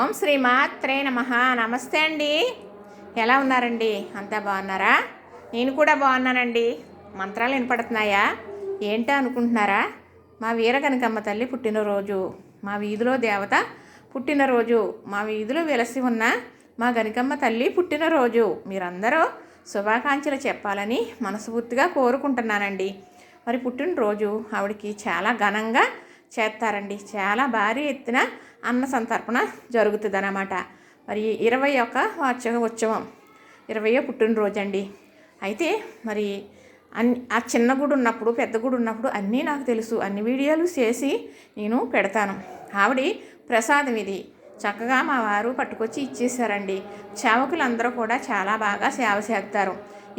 ఓం శ్రీమాత్రే నమః. నమస్తే అండి. ఎలా ఉన్నారండి? అంతా బాగున్నారా? నేను కూడా బాగున్నానండి. మంత్రాలు వినపడుతున్నాయా? ఏంటో అనుకుంటున్నారా? మా వీర కనకమ్మ తల్లి పుట్టినరోజు, మా వీధిలో దేవత పుట్టినరోజు, మా వీధిలో వెలసి ఉన్న మా కనకమ్మ తల్లి పుట్టినరోజు మీరందరూ శుభాకాంక్షలు చెప్పాలని మనస్ఫూర్తిగా కోరుకుంటున్నానండి. మరి పుట్టినరోజు ఆవిడకి చాలా ఘనంగా చేస్తారండి. చాలా భారీ ఎత్తున అన్న సంతర్పణ జరుగుతుంది అన్నమాట. మరి 21 వార్షిక ఉత్సవం, 20వ పుట్టినరోజు అండి. అయితే మరి ఆ చిన్న గుడి ఉన్నప్పుడు, పెద్ద గుడి ఉన్నప్పుడు అన్నీ నాకు తెలుసు. అన్ని వీడియోలు చేసి నేను పెడతాను. ఆవిడ ప్రసాదం ఇది చక్కగా మా వారు పట్టుకొచ్చి ఇచ్చేసారండి. సేవకులందరూ కూడా చాలా బాగా సేవ చేస్తారు.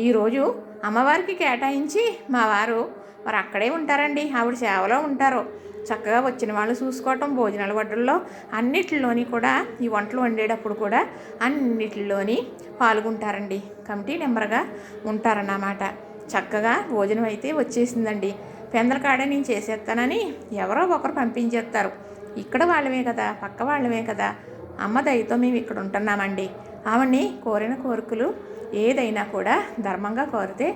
ఈరోజు అమ్మవారికి కేటాయించి మా వారు మరి అక్కడే ఉంటారండి. ఆవిడ సేవలో ఉంటారు. చక్కగా వచ్చిన వాళ్ళు చూసుకోవటం, భోజనాల వడ్డల్లో అన్నిటిలోని కూడా, ఈ వంటలు వండేటప్పుడు కూడా అన్నిటిలోని పాల్గొంటారండి. కమిటీ నెంబర్గా ఉంటారన్నమాట. చక్కగా భోజనం అయితే వచ్చేసిందండి. పెందల కాడే నేను చేసేస్తానని ఎవరో ఒకరు పంపించేస్తారు. ఇక్కడ వాళ్ళమే కదా, పక్క వాళ్ళమే కదా, అమ్మ దయతో మేము ఇక్కడ ఉంటున్నామండి. ఆవిడ్ని కోరిన కోరికలు ఏదైనా కూడా ధర్మంగా కోరితే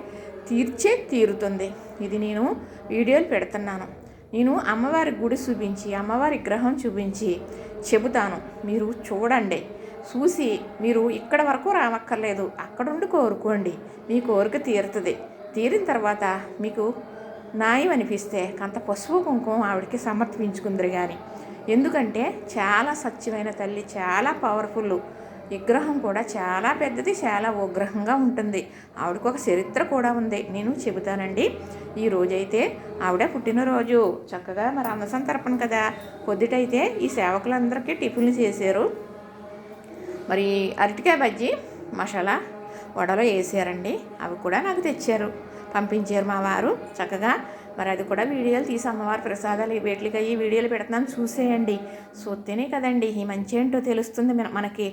తీరుతుంది. ఇది నేను వీడియోలు పెడుతున్నాను. నేను అమ్మవారి గుడి చూపించి, అమ్మవారి విగ్రహం చూపించి చెబుతాను. మీరు చూడండి. చూసి మీరు ఇక్కడ వరకు రావక్కర్లేదు, అక్కడుండి కోరుకోండి. మీ కోరిక తీరుతుంది. తీరిన తర్వాత మీకు న్యాయం అనిపిస్తే కొంత పసుపు కుంకుమ ఆవిడకి సమర్పించుకుందరు. కానీ ఎందుకంటే చాలా సత్యమైన తల్లి, చాలా పవర్ఫుల్. విగ్రహం కూడా చాలా పెద్దది, చాలా ఉగ్రహంగా ఉంటుంది. ఆవిడకు ఒక చరిత్ర కూడా ఉంది, నేను చెబుతానండి. ఈ రోజైతే ఆవిడ పుట్టినరోజు. చక్కగా మరి అన్న సంతర్పణ కదా, పొద్దుటైతే ఈ సేవకులందరికీ టిఫిన్లు చేశారు. మరి అరటికాయ బజ్జీ మసాలా వడలో వేసారండి. అవి కూడా నాకు తెచ్చారు, పంపించారు మా వారు. చక్కగా మరి అది కూడా వీడియోలు తీసి అమ్మవారి ప్రసాదాలు వేట్లకి అయ్యి వీడియోలు పెడుతున్నాను, చూసేయండి. చూస్తేనే కదండి ఈ మంచి ఏంటో తెలుస్తుంది మనకి.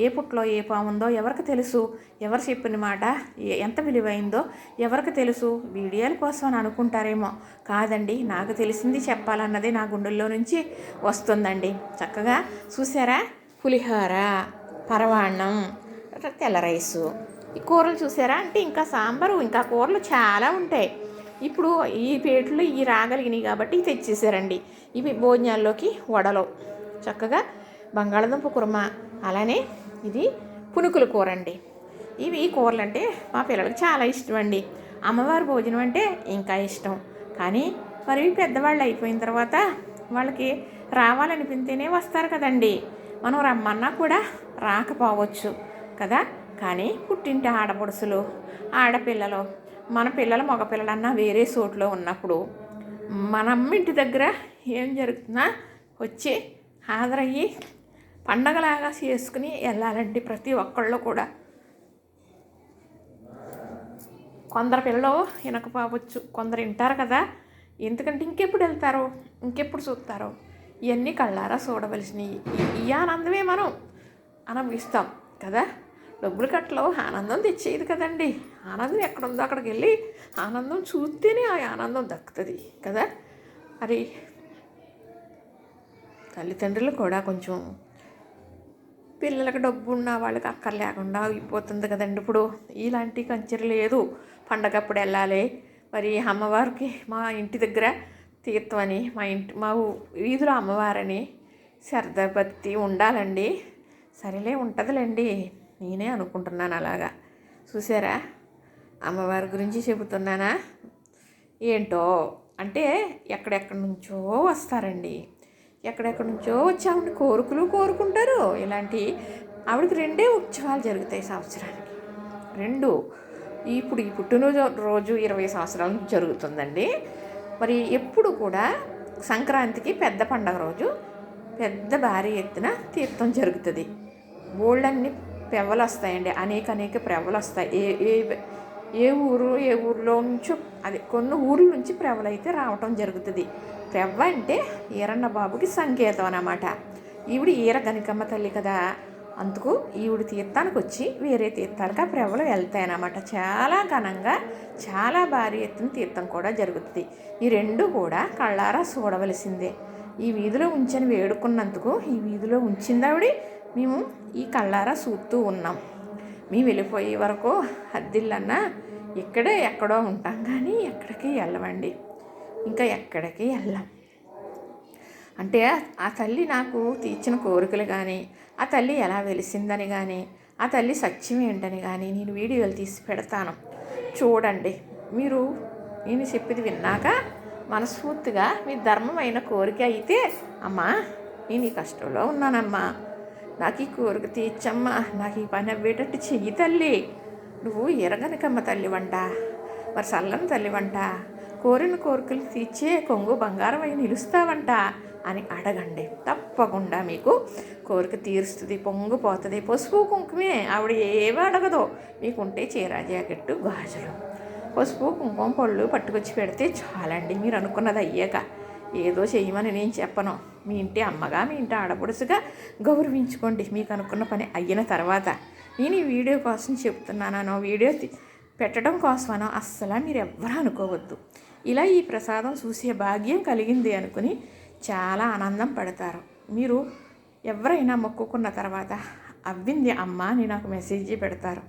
ఏ పుట్లో ఏ పాముందో ఎవరికి తెలుసు? ఎవరు చెప్పిన మాట ఎంత విలువైందో ఎవరికి తెలుసు? వీడియోల కోసం అని అనుకుంటారేమో, కాదండి. నాకు తెలిసింది చెప్పాలన్నది నా గుండెల్లో నుంచి వస్తుందండి. చక్కగా చూసారా? పులిహోర, పరవాన్నం, తెల్ల రైసు, ఈ కూరలు చూసారా? అంటే ఇంకా సాంబారు, ఇంకా కూరలు చాలా ఉంటాయి. ఇప్పుడు ఈ పేట్లు ఈ రాగలిగినాయి కాబట్టి తెచ్చేసారండి. ఇవి భోజనాల్లోకి వడలో చక్కగా బంగాళదుంప కుర్మా, అలానే ఇది పునుకుల కూర అండి. ఇవి కూరలు అంటే మా పిల్లలకి చాలా ఇష్టం అండి. అమ్మవారి భోజనం అంటే ఇంకా ఇష్టం. కానీ మరి పెద్దవాళ్ళు అయిపోయిన తర్వాత వాళ్ళకి రావాలనిపిస్తేనే వస్తారు కదండి. మనం రమ్మన్నా కూడా రాకపోవచ్చు కదా. కానీ పుట్టింటి ఆడపడుసులు, ఆడపిల్లలు, మన పిల్లలు మగపిల్లలన్నా వేరే చోట్లో ఉన్నప్పుడు మన అమ్మింటి దగ్గర ఏం జరుగుతున్నా వచ్చి హాజరయ్యి పండగలాగా చేసుకుని వెళ్ళాలండి ప్రతి ఒక్కళ్ళు కూడా. కొందరు పిల్లలు వినకపోవచ్చు, కొందరు వింటారు కదా. ఎందుకంటే ఇంకెప్పుడు వెళ్తారో, ఇంకెప్పుడు చూస్తారో, ఇవన్నీ కళ్ళారా చూడవలసినవి. ఈ ఆనందమే మనం అనుభవిస్తాం కదా. డబ్బులు కట్టలో ఆనందం తెచ్చేది కదండి. ఆనందం ఎక్కడుందో అక్కడికి వెళ్ళి ఆనందం చూస్తేనే ఆ ఆనందం దక్కుతుంది కదా. మరి తల్లిదండ్రులు కూడా కొంచెం పిల్లలకు డబ్బు ఉన్న వాళ్ళకి అక్కర్ లేకుండా అయిపోతుంది కదండి. ఇప్పుడు ఇలాంటి కంచెరు లేదు. పండగప్పుడు వెళ్ళాలి. మరి అమ్మవారికి మా ఇంటి దగ్గర తీర్థమని, మా వీధిలో అమ్మవారని శ్రద్ధ భక్తి ఉండాలండి. సరేలే ఉంటుందిలేండి, నేనే అనుకుంటున్నాను అలాగా. చూసారా? అమ్మవారి గురించి చెబుతున్నానా ఏంటో అంటే ఎక్కడెక్కడి నుంచో వస్తారండి. ఎక్కడెక్కడి నుంచో వచ్చి ఆవిడ కోరికలు కోరుకుంటారు. ఇలాంటి ఆవిడకి 2 ఉత్సవాలు జరుగుతాయి సంవత్సరానికి, 2. ఇప్పుడు ఈ పుట్టినరోజు 20 సంవత్సరాల నుంచి జరుగుతుందండి. మరి ఎప్పుడు కూడా సంక్రాంతికి పెద్ద పండగ రోజు పెద్ద భారీ ఎత్తున తీర్థం జరుగుతుంది. బోల్డన్ని పెవ్వలు వస్తాయండి, అనేక ప్రెవ్వలు వస్తాయి. ఏ ఊరిలో నుంచో, అది కొన్ని ఊర్ల నుంచి ప్రెవ్వలు అయితే రావటం జరుగుతుంది. ప్రెవ్వ అంటే ఈరన్న బాబుకి సంకేతం అన్నమాట. ఈవిడ ఈర గనికమ్మ తల్లి కదా, అందుకు ఈవిడ తీర్థానికి వచ్చి వేరే తీర్థాలకు ఆ ప్రెవ్వలు వెళ్తాయన్నమాట. చాలా ఘనంగా, చాలా భారీ ఎత్తున తీర్థం కూడా జరుగుతుంది. ఈ 2 కూడా కళ్ళారా చూడవలసిందే. ఈ వీధిలో ఉంచని వేడుకున్నందుకు ఈ వీధిలో ఉంచిందావిడ మేము ఈ కళ్ళారా చూస్తూ ఉన్నాం. మేము వెళ్ళిపోయే వరకు అద్దిల్లన్నా ఇక్కడే ఎక్కడో ఉంటాం, కానీ ఎక్కడికి వెళ్ళమండి, ఇంకా ఎక్కడికి వెళ్ళాం. అంటే ఆ తల్లి నాకు తీర్చిన కోరికలు కానీ, ఆ తల్లి ఎలా వెలిసిందని కానీ, ఆ తల్లి సత్యం ఏంటని కానీ నేను వీడియోలు తీసి పెడతాను, చూడండి. మీరు నేను చెప్పేది విన్నాక మనస్ఫూర్తిగా మీ ధర్మమైన కోరిక అయితే, అమ్మా నేను ఈ కష్టంలో ఉన్నానమ్మా, నాకు ఈ కోరిక తీర్చమ్మా, నాకు ఈ పని అవ్వేటట్టు చెయ్యి తల్లి, నువ్వు ఎరగనకమ్మ తల్లివంట, మరి చల్లని తల్లివంట, కోరిన కోరికలు తీర్చే కొంగు బంగారం అయి నిలుస్తావంట అని అడగండి. తప్పకుండా మీకు కోరిక తీరుస్తుంది, పొంగిపోతుంది. పసుపు కుంకుమే ఆవిడ ఏమీ అడగదో, మీకుంటే చీర జాకెట్టు గాజులు, పసుపు కుంకుమ పళ్ళు పట్టుకొచ్చి పెడితే చాలండి. మీరు అనుకున్నది అయ్యాక ఏదో చేయమని నేను చెప్పను. మీ ఇంటి అమ్మగా, మీ ఇంటి ఆడపడుచుగా గౌరవించుకోండి మీకు అనుకున్న పని అయిన తర్వాత. నేను ఈ వీడియో కోసం చెప్తున్నానో, వీడియో పెట్టడం కోసమనో అస్సలు మీరు ఎవ్వరూ అనుకోవద్దు. ఇలా ఈ ప్రసాదం చూసే భాగ్యం కలిగింది అనుకుని చాలా ఆనందం పడతారు. మీరు ఎవరైనా మొక్కుకున్న తర్వాత అవ్వింది అమ్మ అని నాకు మెసేజ్ పెడతారు.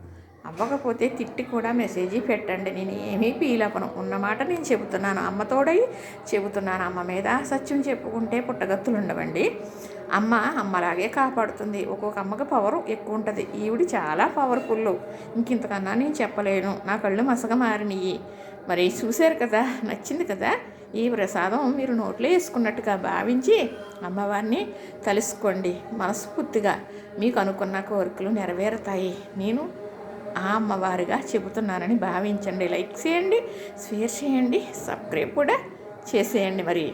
అవ్వకపోతే తిట్టి కూడా మెసేజ్ పెట్టండి, నేను ఏమీ ఫీల్ అవ్వను. ఉన్నమాట నేను చెబుతున్నాను, అమ్మతోడై చెబుతున్నాను. అమ్మ మీద సత్యం చెప్పుకుంటే పుట్టగత్తులు ఉండవండి. అమ్మ అమ్మలాగే కాపాడుతుంది. ఒక్కొక్క అమ్మకి పవర్ ఎక్కువ ఉంటుంది, ఈవిడ చాలా పవర్ఫుల్. ఇంకింతకన్నా నేను చెప్పలేను, నా కళ్ళు మసక మారినవి. మరి చూశారు కదా, నచ్చింది కదా. ఈ ప్రసాదం మీరు నోట్లో వేసుకున్నట్టుగా భావించి అమ్మవారిని తలుసుకోండి. మనస్ఫూర్తిగా మీకు అనుకున్న కోరికలు నెరవేరుతాయి. నేను ఆ అమ్మవారిగా చెబుతున్నానని భావించండి. లైక్ చేయండి, షేర్ చేయండి, సబ్స్క్రైబ్ కూడా చేసేయండి. మరి